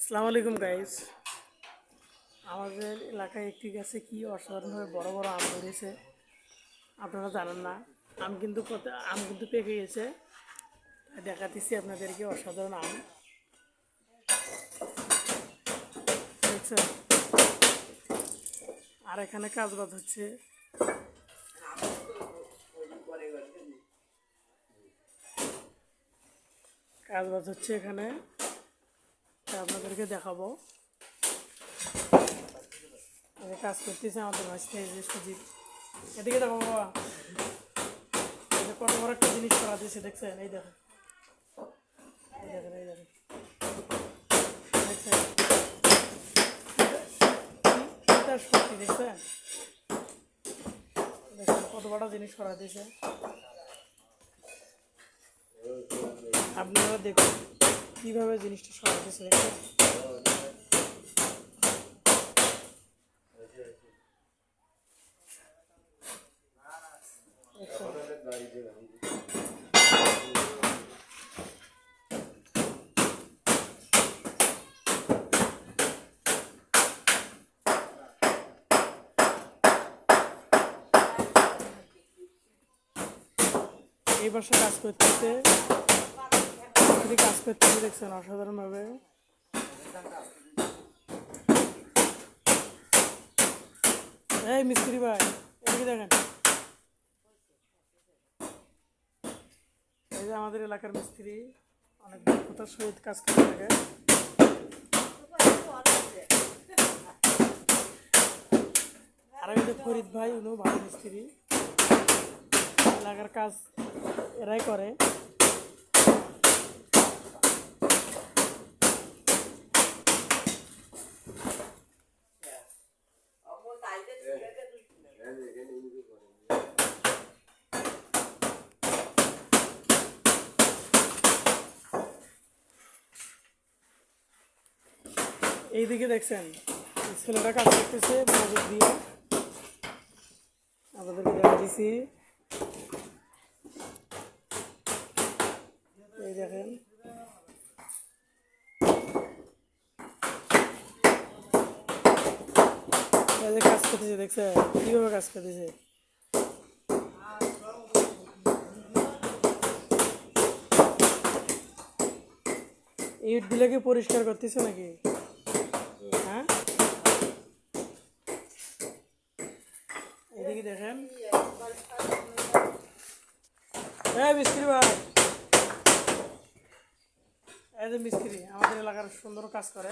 আসসালামু আলাইকুম গাইস। আমাদের এলাকায় একটি গাছে কি অসাধারণভাবে বড় বড় আম ধরেছে আপনারা জানেন না। আম কিন্তু পেকে গেছে, তাই দেখাতেছি আপনাদেরকে অসাধারণ আম দেখছেন। আর এখানে কাজবাজ হচ্ছে, এখানে, তাই আপনাদেরকে দেখাবো। কাজ করতেছে আমাদের ভাইস্তে, এই যে সুজিত, এদিকে দেখো বাবা, এই যে কত বড় একটা জিনিস করা দিয়েছে দেখছেন। এই দেখেন, এই দেখেন, এই দেখেন, দেখছেন এটার শক্তি দেখছেন। দেখছেন কত বড় জিনিস করা দিয়েছে। আপনারা দেখুন কীভাবে জিনিসটা সরা দিয়েছে দেখছেন। এই বাসায় কাজ করতেছে, দেখছেন অসাধারণভাবে। এই মিস্ত্রি ভাই, এদিকে দেখেন, এই যে আমাদের এলাকার মিস্ত্রি অনেক দক্ষতার সহিত কাজ করে থাকে। আর এই যে ফরিদ ভাই, উনিও ভালো মিস্ত্রি, এলাকার কাজ এরাই করে। এইদিকে দেখছেন ছেলেটা কাজ করতেছে মজুর দিয়ে, আপনাদেরকে দেখা দিছি। এই দেখেন, এই যে কাজ করতেছে দেখছেন কীভাবে কাজ করতেছে। ইটগুলোকে পরিষ্কার করতেছে নাকি? হ্যাঁ, এদিকে দেখেন, হ্যাঁ মিস্ত্রি ভাই, এই যে মিস্ত্রি আমাদের এলাকার সুন্দর কাজ করে।